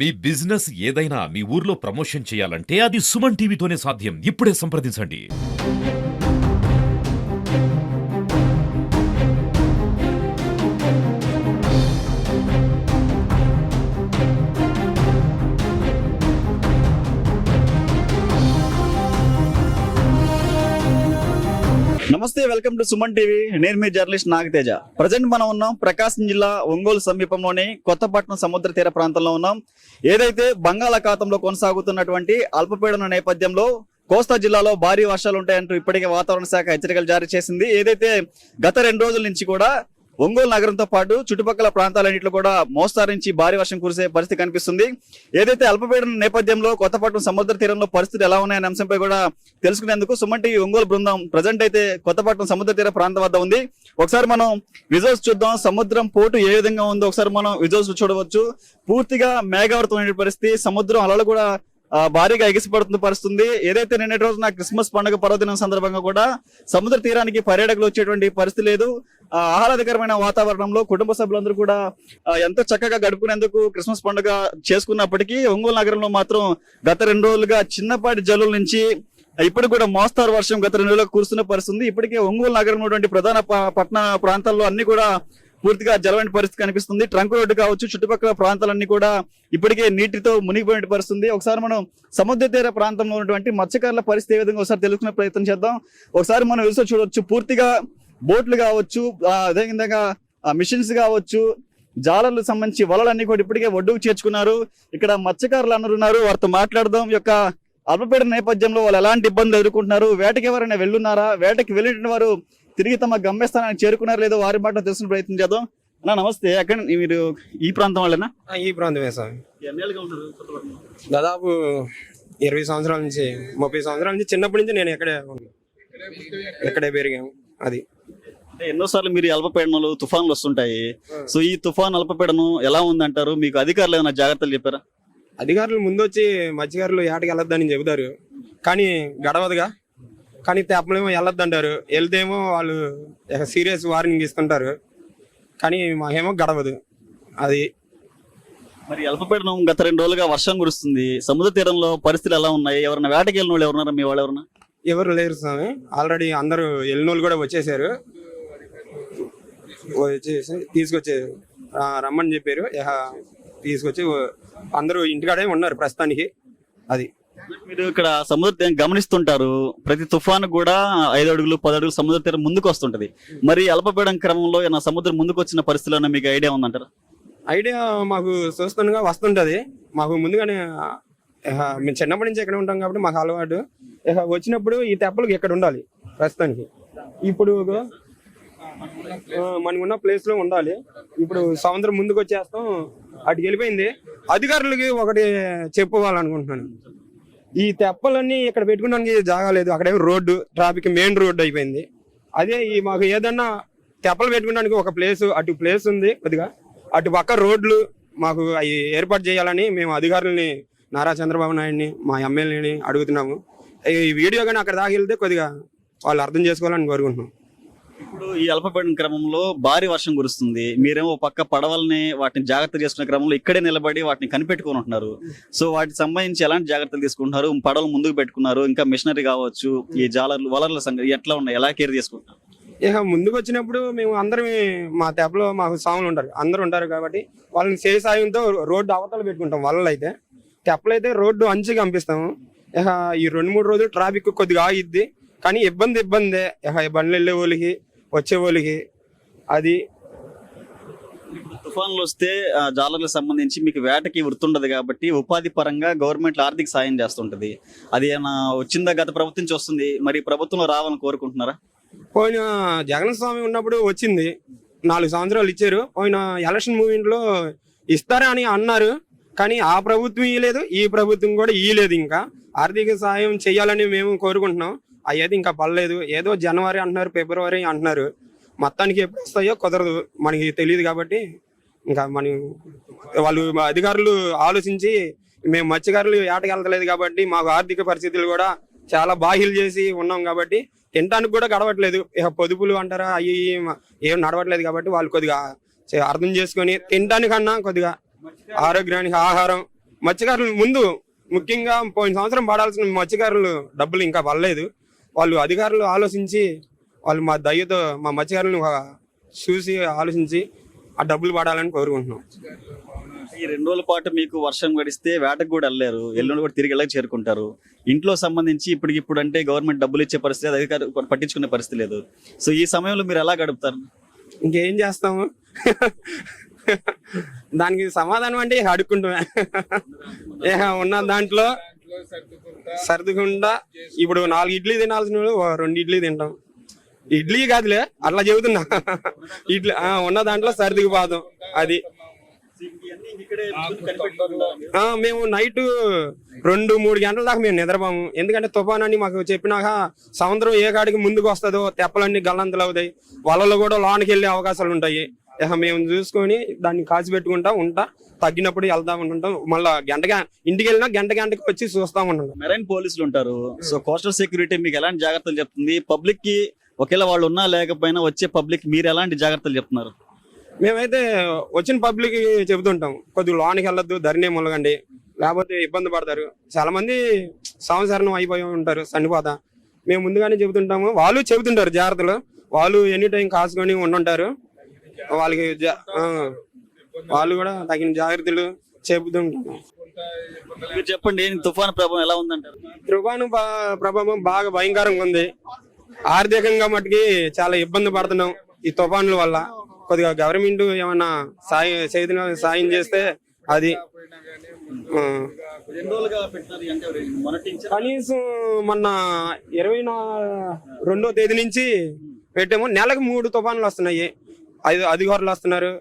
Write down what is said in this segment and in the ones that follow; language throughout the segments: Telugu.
మీ బిజినెస్ ఏదైనా మీ ఊర్లో ప్రమోషన్ చేయాలంటే అది సుమన్ టీవీతోనే సాధ్యం. ఇప్పుడే సంప్రదించండి. నమస్తే, వెల్కమ్ టు సుమన్ టీవీ. నేను మీ జర్నలిస్ట్ నాగతేజ. ప్రజెంట్ మనం ఉన్నాం ప్రకాశం జిల్లా ఒంగోలు సమీపంలోని కొత్తపట్నం సముద్ర తీర ప్రాంతంలో ఉన్నాం. ఏదైతే బంగాళాఖాతంలో కొనసాగుతున్నటువంటి అల్పపీడన నేపథ్యంలో కోస్తా జిల్లాలో భారీ వర్షాలు ఉంటాయంటూ ఇప్పటికే వాతావరణ శాఖ హెచ్చరికలు జారీ చేసింది. ఏదైతే గత 2 రోజుల నుంచి కూడా ఒంగోలు నగరంతో పాటు చుట్టుపక్కల ప్రాంతాలన్నింటిలో కూడా మోస్తారు నుంచి భారీ వర్షం కురిసే పరిస్థితి కనిపిస్తుంది. ఏదైతే అల్పపీడన నేపథ్యంలో కొత్తపట్నం సముద్ర తీరంలో పరిస్థితులు ఎలా ఉన్నాయనే అంశంపై కూడా తెలుసుకునేందుకు సుమన్ టీవీ ఒంగోలు బృందం ప్రజెంట్ అయితే కొత్తపట్నం సముద్ర తీర ప్రాంతం వద్ద ఉంది. ఒకసారి మనం విజువల్స్ చూద్దాం. సముద్రం పోటు ఏ విధంగా ఉందో ఒకసారి మనం విజువల్స్ చూడవచ్చు. పూర్తిగా మేఘావృతమైన పరిస్థితి, సముద్రం అలలు కూడా భారీగా ఎగిసిపడుతున్న పరిస్థితుంది. ఏదైతే నిన్నటి రోజున క్రిస్మస్ పండుగ పర్వదినం సందర్భంగా కూడా సముద్ర తీరానికి పర్యాటకులు వచ్చేటువంటి పరిస్థితి లేదు. ఆహ్లాదకరమైన వాతావరణంలో కుటుంబ సభ్యులందరూ కూడా ఎంతో చక్కగా గడుపుకునేందుకు క్రిస్మస్ పండుగ చేసుకున్నప్పటికీ ఒంగోలు నగరంలో మాత్రం గత 2 రోజులుగా చిన్నపాటి జల్లుల నుంచి ఇప్పుడు కూడా మోస్తారు వర్షం గత 2 రోజులుగా కురుస్తున్న పరిస్థితుంది. ఇప్పటికే ఒంగోలు నగరంలో ఉన్నటువంటి ప్రధాన పట్టణ ప్రాంతాల్లో అన్ని కూడా పూర్తిగా జలమైన పరిస్థితి కనిపిస్తుంది. ట్రంక్ రోడ్డు కావచ్చు, చుట్టుపక్కల ప్రాంతాలన్నీ కూడా ఇప్పటికే నీటితో మునిగిపోయిన పరిస్థితుంది. ఒకసారి మనం సముద్ర తీర ప్రాంతంలో ఉన్నటువంటి మత్స్యకారుల పరిస్థితి ఏ విధంగా ఒకసారి తెలుసుకునే ప్రయత్నం చేద్దాం. ఒకసారి మనం విసులు చూడవచ్చు. పూర్తిగా బోట్లు కావచ్చు, అదేవిధంగా మిషన్స్ కావచ్చు, జాలర్లకు సంబంధించి వలలన్నీ కూడా ఇప్పటికే ఒడ్డుకు చేర్చుకున్నారు. ఇక్కడ మత్స్యకారులు అందరున్నారు, వారితో మాట్లాడదాం. యొక్క అల్పపీడన నేపథ్యంలో వాళ్ళు ఎలాంటి ఇబ్బందులు ఎదుర్కొంటున్నారు, వేటకి ఎవరైనా వెళ్ళున్నారా, వేటకి వెళ్ళిన వారు తిరిగి తమ గమ్యస్థానానికి చేరుకున్నారు లేదో వారి మాట తెలుసుకునే ప్రయత్నం చేద్దాం. అన్నా నమస్తే, ఎక్కడ మీరు ఈ ప్రాంతం వాళ్ళేనా? ఈ ప్రాంతమే సార్. దాదాపు 20 సంవత్సరాల నుంచి 30 సంవత్సరాల నుంచి చిన్నప్పటి నుంచి నేను ఎక్కడే పెరిగాము. అది ఎన్నోసార్లు మీరు అల్పపీడనలు తుఫాన్లు వస్తుంటాయి. సో ఈ తుఫాన్ అల్పపీడనం ఎలా ఉందంటారు? మీకు అధికారులు ఏమైనా జాగ్రత్తలు చెప్పారా? అధికారులు ముందు వచ్చి మత్స్యకారులు ఏటకి వెళ్ళొద్దని చెబుతారు, కానీ గడవదుగా. కానీ తెప్పలేమో వెళ్ళొద్దంటారు, వెళ్తేమో వాళ్ళు సీరియస్ వార్నింగ్ ఇస్తుంటారు, కానీ మాకేమో గడవదు. అది మరి అల్పపీడనం గత 2 రోజులుగా వర్షం కురుస్తుంది. సముద్ర తీరంలో పరిస్థితులు ఎలా ఉన్నాయి? ఎవరైనా వేటకి వెళ్ళిన వాళ్ళు ఎవరున్నారా? మీ వాళ్ళు ఎవరన్నా? ఎవరు లేరు స్వామి. ఆల్రెడీ అందరూ వెళ్ళిన వాళ్ళు కూడా వచ్చేసారు, తీసుకొచ్చి రమ్మని చెప్పారు. తీసుకొచ్చి అందరూ ఇంటికాడే ఉన్నారు ప్రస్తుతానికి. అది మీరు ఇక్కడ సముద్ర తీరం గమనిస్తుంటారు, ప్రతి తుఫాను కూడా 5 అడుగులు 10 అడుగులు సముద్ర తీరం ముందుకు వస్తుంటది. మరి అల్పపీడనం క్రమంలో ఏమైనా సముద్రం ముందుకు వచ్చిన పరిస్థితుల్లో మీకు ఐడియా ఉందంటారా? ఐడియా మాకు చూస్తుండగా వస్తుంటది. మాకు ముందుగానే మేము చిన్నప్పటి నుంచి ఎక్కడ ఉంటాం కాబట్టి మాకు అలవాటు. వచ్చినప్పుడు ఈ తెప్పలకు ఎక్కడ ఉండాలి ప్రస్తుతానికి. ఇప్పుడు మనకున్న ప్లేస్ లో ఉండాలి. ఇప్పుడు సముద్రం ముందుకు వచ్చేస్తాం, అటుకి వెళ్ళిపోయింది. అధికారులకి ఒకటి చెప్పుకోవాలనుకుంటున్నాను, ఈ తెప్పలన్నీ ఇక్కడ పెట్టుకోవడానికి జాగా లేదు. అక్కడేమో రోడ్డు, ట్రాఫిక్ మెయిన్ రోడ్డు అయిపోయింది. అదే ఈ మాకు ఏదన్నా తెప్పలు పెట్టుకోవడానికి ఒక అటు ప్లేస్ ఉంది కొద్దిగా, అటు పక్క రోడ్లు మాకు అవి ఏర్పాటు చేయాలని మేము అధికారులని నారా చంద్రబాబు నాయుడిని, మా ఎమ్మెల్యేని అడుగుతున్నాము. ఈ వీడియో కానీ అక్కడ దాకా వెళ్తే కొద్దిగా వాళ్ళు అర్థం చేసుకోవాలని కోరుకుంటున్నాం. ఇప్పుడు ఈ అల్పపీడన క్రమంలో భారీ వర్షం కురుస్తుంది. మీరేమో పక్క పడవల్ని వాటిని జాగ్రత్త చేసుకునే క్రమంలో ఇక్కడే నిలబడి వాటిని కనిపెట్టుకుని ఉంటున్నారు. సో వాటికి సంబంధించి ఎలాంటి జాగ్రత్తలు తీసుకుంటున్నారు? పడవలు ముందుకు పెట్టుకున్నారు, ఇంకా మిషనరీ కావచ్చు, ఈ జాలర్లు వలర్ల సంగతి ఎట్లా ఉన్నాయి, ఎలా కేర్ చేసుకుంటున్నారు? ముందుకు వచ్చినప్పుడు మేము అందరం మా తెప్పలో మాకు సాములు ఉంటారు, అందరూ ఉంటారు కాబట్టి వాళ్ళని సాయంతో రోడ్డు అవతల పెట్టుకుంటాం. వలలు అయితే తెప్పలు అయితే రోడ్డు అంచుకి పంపిస్తాము. ఈ 2-3 రోజులు ట్రాఫిక్ కొద్దిగా ఆగిద్ది, కానీ ఇబ్బందే. బండ్లు వెళ్ళే వాళ్ళకి వచ్చే వాళ్ళకి. అది తుఫాన్లు వస్తే జాలర్లకు సంబంధించి మీకు వేటకి వృత్తుండదు కాబట్టి ఉపాధి పరంగా గవర్నమెంట్ ఆర్థిక సాయం చేస్తుంటది. అది ఏమైనా వచ్చిందా? గత ప్రభుత్వం నుంచి వస్తుంది, మరి ప్రభుత్వంలో రావాలని కోరుకుంటున్నారా? పోయిన జగన్ స్వామి ఉన్నప్పుడు వచ్చింది, 4 సంవత్సరాలు ఇచ్చారు. పోయిన ఎలక్షన్ మూమెంట్లో ఇస్తారా అని అన్నారు, కానీ ఆ ప్రభుత్వం ఇయ్యలేదు, ఈ ప్రభుత్వం కూడా ఇయ్యలేదు. ఇంకా ఆర్థిక సాయం చేయాలని మేము కోరుకుంటున్నాం. అయ్యేది ఇంకా పడలేదు. ఏదో జనవరి అంటున్నారు, ఫిబ్రవరి అంటున్నారు. మొత్తానికి ఎప్పుడు వస్తాయో కుదరదు, మనకి తెలియదు. కాబట్టి ఇంకా వాళ్ళు అధికారులు ఆలోచించి, మేము మత్స్యకారులు ఏటకి వెళ్తలేదు కాబట్టి మాకు ఆర్థిక పరిస్థితులు కూడా చాలా బాహిల్ చేసి ఉన్నాం కాబట్టి తినడానికి కూడా గడవట్లేదు. పొదుపులు అంటారా అవి ఏం నడవట్లేదు. కాబట్టి వాళ్ళు కొద్దిగా అర్థం చేసుకొని తినడానికన్నా కొద్దిగా ఆరోగ్యానికి ఆహారం మత్స్యకారులు ముందు ముఖ్యంగా పోయిన సంవత్సరం పడాల్సిన మత్స్యకారులు డబ్బులు ఇంకా పడలేదు. వాళ్ళు అధికారులు ఆలోచించి వాళ్ళు మా దయ్యతో మా మత్స్యకారులను చూసి ఆలోచించి ఆ డబ్బులు పడాలని కోరుకుంటున్నాం. ఈ 2 రోజుల పాటు మీకు వర్షం గడిస్తే వేటకు కూడా వెళ్ళారు, ఎల్లుండి కూడా తిరిగి వెళ్ళకి చేరుకుంటారు. ఇంట్లో సంబంధించి ఇప్పటికిప్పుడు అంటే గవర్నమెంట్ డబ్బులు ఇచ్చే పరిస్థితి, అధికారులు పట్టించుకునే పరిస్థితి లేదు. సో ఈ సమయంలో మీరు ఎలా గడుపుతారు? ఇంకేం చేస్తాము, దానికి సమాధానం అంటే అడుక్కుంటామే. ఉన్న దాంట్లో సర్దుకుంటా ఇప్పుడు 4 ఇడ్లీ తినాల్సిన 2 ఇడ్లీ తింటాం. ఇడ్లీ కాదులే, అట్లా చెబుతున్నా. ఇడ్లీ ఉన్న దాంట్లో సర్దుకుపోతాం. అది మేము నైట్ 2-3 గంటల దాకా మేము నిద్రపోము. ఎందుకంటే తుఫాన్ అని మాకు చెప్పినాక సముద్రం ఏ కాడికి ముందుకు వస్తుందో తెప్పలన్నీ గల్లంతలు అవుతాయి, వలలు కూడా లోనికి వెళ్ళే అవకాశాలు ఉంటాయి. మేము చూసుకొని దాన్ని కాచి పెట్టుకుంటా ఉంటా, తగ్గినప్పుడు వెళ్తా ఉంటాం. మళ్ళీ ఇంటికి వెళ్ళినా గంటకి వచ్చి చూస్తా ఉంటాం. మెరైన్ పోలీసులు ఉంటారు. సో కోస్టల్ సెక్యూరిటీ మీకు ఎలాంటి జాగ్రత్తలు చెప్తుంది? పబ్లిక్ కి ఒకవేళ వాళ్ళు ఉన్నా లేకపోయినా వచ్చే పబ్లిక్ మీరు ఎలాంటి జాగ్రత్తలు చెప్తున్నారు? మేమైతే వచ్చిన పబ్లిక్ చెబుతుంటాం, కొద్దిగా లోనికి వెళ్ళొద్దు, ధరణి ములగండి, లేకపోతే ఇబ్బంది పడతారు. చాలా మంది సంవత్సరం అయిపోయి ఉంటారు, చనిపోతా. మేము ముందుగానే చెబుతుంటాము, వాళ్ళు చెబుతుంటారు జాగ్రత్తలు. వాళ్ళు ఎనీ టైం కాసుకొని ఉండుంటారు. వాళ్ళకి వాళ్ళు కూడా తగిన జాగ్రత్తలు చెబుతుంటారు. మీరు చెప్పండి, తుఫాను ప్రభావం ఎలా ఉందంటారు? తుఫాను ప్రభావం బాగా భయంకరంగా ఉంది. ఆర్థికంగా మటుకి చాలా ఇబ్బంది పడుతున్నాం ఈ తుఫానుల వల్ల. కొద్దిగా గవర్నమెంట్ ఏమన్నా సాయం చేస్తే అది కనీసం మొన్న 22వ తేదీ నుంచి పెట్టాము. నెలకు 3 తుఫాన్లు వస్తున్నాయి. అధికారులు వస్తున్నారు,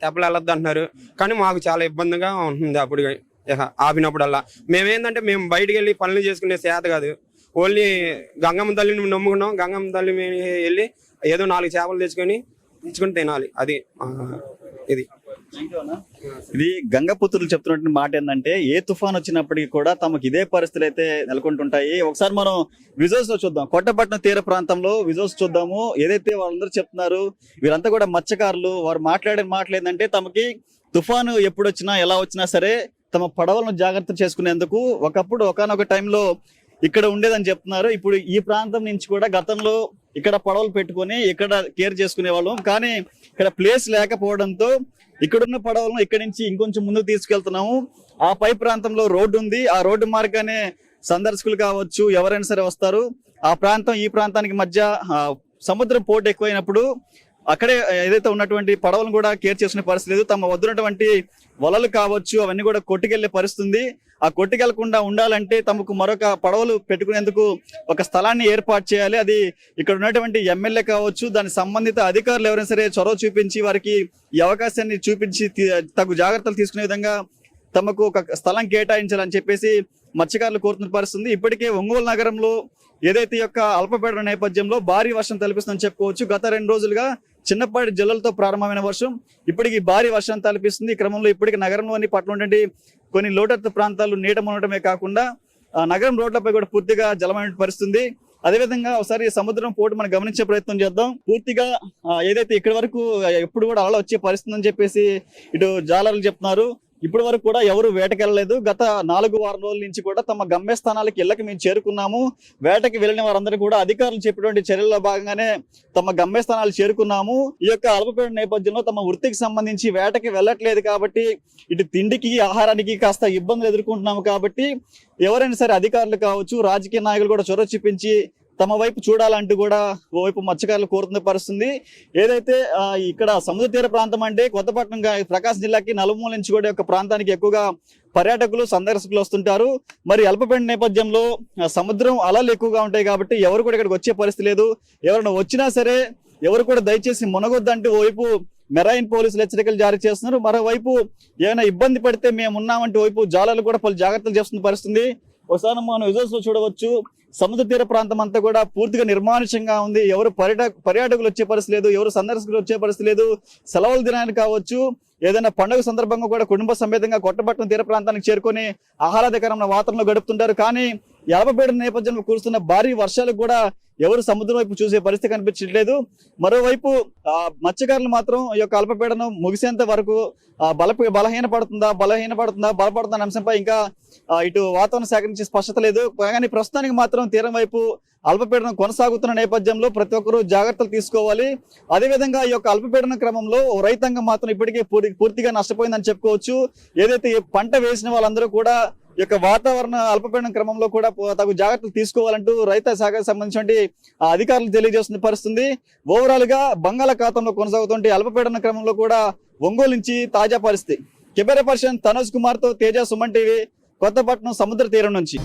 తెప్పలు వెళ్ళొద్దు అంటున్నారు. కానీ మాకు చాలా ఇబ్బందిగా ఉంటుంది అప్పుడు ఆపినప్పుడల్లా. మేమేంటంటే మేము బయటకు వెళ్ళి పనులు చేసుకునే చేత కాదు, ఓన్లీ గంగమ్మ తల్లిని నమ్ముకున్నాం. గంగమ్మ తల్లి వెళ్ళి ఏదో 4 చేపలు తెచ్చుకొని తినాలి. అది ఇది గంగపుత్రులు చెప్తున్నటువంటి మాట ఏంటంటే, ఏ తుఫాన్ వచ్చినప్పటికీ కూడా తమకు ఇదే పరిస్థితులు అయితే నెలకొంటుంటాయి. ఒకసారి మనం విజువల్స్ లో చూద్దాం, కొట్టపట్నం తీర ప్రాంతంలో విజువల్స్ చూద్దాము. ఏదైతే వాళ్ళందరూ చెప్తున్నారు, వీరంతా కూడా మత్స్యకారులు. వారు మాట్లాడే మాటలు ఏంటంటే, తమకి తుఫాను ఎప్పుడు వచ్చినా ఎలా వచ్చినా సరే తమ పడవలను జాగ్రత్త చేసుకునేందుకు ఒకప్పుడు ఒకానొక టైంలో ఇక్కడ ఉండేదని చెప్తున్నారు. ఇప్పుడు ఈ ప్రాంతం నుంచి కూడా గతంలో ఇక్కడ పడవలు పెట్టుకొని ఇక్కడ కేర్ చేసుకునే వాళ్ళం. కానీ ఇక్కడ ప్లేస్ లేకపోవడంతో ఇక్కడున్న పడవలను ఇక్కడి నుంచి ఇంకొంచెం ముందుకు తీసుకెళ్తున్నాము. ఆ పై ప్రాంతంలో రోడ్డు ఉంది. ఆ రోడ్డు మార్గానే సందర్శకులు కావచ్చు, ఎవరైనా సరే వస్తారు. ఆ ప్రాంతం ఈ ప్రాంతానికి మధ్య సముద్రం పోటు ఎక్కువైనప్పుడు అక్కడే ఏదైతే ఉన్నటువంటి పడవలను కూడా కేర్ చేసుకునే పరిస్థితి లేదు. తమ వద్దున్నటువంటి వలలు కావచ్చు అవన్నీ కూడా కొట్టుకెళ్లే పరిస్థితి ఉంది. ఆ కొట్టుకెళ్లకుండా ఉండాలంటే తమకు మరొక పడవలు పెట్టుకునేందుకు ఒక స్థలాన్ని ఏర్పాటు చేయాలి. అది ఇక్కడ ఉన్నటువంటి ఎమ్మెల్యే కావచ్చు, దానికి సంబంధిత అధికారులు ఎవరైనా సరే చొరవ చూపించి వారికి ఈ అవకాశాన్ని చూపించి తగు జాగ్రత్తలు తీసుకునే విధంగా తమకు ఒక స్థలం కేటాయించాలని చెప్పేసి మత్స్యకారులు కోరుతున్న పరిస్థితుంది. ఇప్పటికే ఒంగోలు నగరంలో ఏదైతే యొక్క అల్పపీడన నేపథ్యంలో భారీ వర్షం తలపిస్తుందని చెప్పుకోవచ్చు. గత 2 రోజులుగా చిన్నపాటి జల్లులతో ప్రారంభమైన వర్షం ఇప్పటికి భారీ వర్షం తలపిస్తుంది. ఈ క్రమంలో ఇప్పటికి నగరంలోని పట్ల కొన్ని లోతట్టు ప్రాంతాలు నీట మునగడమే కాకుండా నగరం రోడ్లపై కూడా పూర్తిగా జలమైన పరిస్థితుంది. అదేవిధంగా ఒకసారి సముద్రం పోటు మనం గమనించే ప్రయత్నం చేద్దాం. పూర్తిగా ఏదైతే ఇక్కడి వరకు ఎప్పుడు కూడా అలా వచ్చే పరిస్థితి అని చెప్పేసి ఇటు జాలర్లు చెప్తున్నారు. ఇప్పటి వరకు కూడా ఎవరు వేటకెళ్ళలేదు. గత 4 వారం రోజుల నుంచి కూడా తమ గమ్యస్థానాలకు ఇళ్ళకి మేము చేరుకున్నాము. వేటకి వెళ్ళిన వారందరూ కూడా అధికారులు చెప్పినటువంటి చర్యల్లో భాగంగానే తమ గమ్యస్థానాలు చేరుకున్నాము. ఈ యొక్క అల్పపీడన నేపథ్యంలో తమ వృత్తికి సంబంధించి వేటకి వెళ్ళట్లేదు కాబట్టి ఇటు తిండికి ఆహారానికి కాస్త ఇబ్బందులు ఎదుర్కొంటున్నాము. కాబట్టి ఎవరైనా సరే అధికారులు కావచ్చు, రాజకీయ నాయకులు కూడా చొరవ చూపించి తమ వైపు చూడాలంటూ కూడా ఓవైపు మత్స్యకారులు కోరుతున్న పరిస్థితుంది. ఏదైతే ఇక్కడ సముద్ర తీర ప్రాంతం అంటే కొత్తపట్నం ప్రకాశం జిల్లాకి నలుమూల నుంచి కూడా ఒక ప్రాంతానికి ఎక్కువగా పర్యాటకులు సందర్శకులు వస్తుంటారు. మరి అల్పపీడన నేపథ్యంలో సముద్రం అలలు ఎక్కువగా ఉంటాయి కాబట్టి ఎవరు కూడా ఇక్కడికి వచ్చే పరిస్థితి లేదు. ఎవరైనా వచ్చినా సరే ఎవరు కూడా దయచేసి మునగొద్దంటూ ఓవైపు మెరైన్ పోలీసులు హెచ్చరికలు జారీ చేస్తున్నారు. మరోవైపు ఏమైనా ఇబ్బంది పడితే మేము ఉన్నామంటూ వైపు జాలర్లు కూడా పలు జాగ్రత్తలు చేస్తున్న పరిస్థితుంది. ఒకసారి మనం విజువల్స్ లో చూడవచ్చు, సముద్ర తీర ప్రాంతం అంతా కూడా పూర్తిగా నిర్మానుష్యంగా ఉంది. ఎవరు పర్యాటకులు వచ్చే పరిస్థితి లేదు, ఎవరు సందర్శకులు వచ్చే పరిస్థితి లేదు. సెలవుల దినానికి కావచ్చు, ఏదైనా పండుగ సందర్భంగా కూడా కుటుంబ సమేతంగా కొట్టపట్నం తీర ప్రాంతానికి చేరుకొని ఆహ్లాదకరమైన వాతావరణంలో గడుపుతుంటారు. కానీ ఈ అల్పపీడన నేపథ్యంలో కురుస్తున్న భారీ వర్షాలకు కూడా ఎవరు సముద్రం వైపు చూసే పరిస్థితి కనిపించట్లేదు. మరోవైపు మత్స్యకారులు మాత్రం ఈ యొక్క అల్పపీడనం ముగిసేంత వరకు బలహీనపడుతుందా బలపడుతున్న అంశంపై ఇంకా ఇటు వాతావరణ శాఖ నుంచి స్పష్టత లేదు. కానీ ప్రస్తుతానికి మాత్రం తీరం వైపు అల్పపీడనం కొనసాగుతున్న నేపథ్యంలో ప్రతి ఒక్కరూ జాగ్రత్తలు తీసుకోవాలి. అదేవిధంగా ఈ యొక్క అల్పపీడన క్రమంలో రైతాంగం మాత్రం ఇప్పటికే పూర్తిగా నష్టపోయిందని చెప్పుకోవచ్చు. ఏదైతే పంట వేసిన వాళ్ళందరూ కూడా ఈ యొక్క వాతావరణ అల్పపీడనం క్రమంలో కూడా తగు జాగ్రత్తలు తీసుకోవాలంటూ రైతు శాఖకు సంబంధించిన అధికారులు తెలియజేస్తున్న పరిస్థితుంది. ఓవరాల్ గా బంగాళాఖాతంలో కొనసాగుతుంటే అల్పపీడన క్రమంలో కూడా ఒంగోలు నుంచి తాజా పరిస్థితి. కెమెరా పర్సన్ తనోజ్ కుమార్ తో తేజ, సుమన్ టీవీ, కొత్తపట్నం సముద్ర తీరం నుంచి.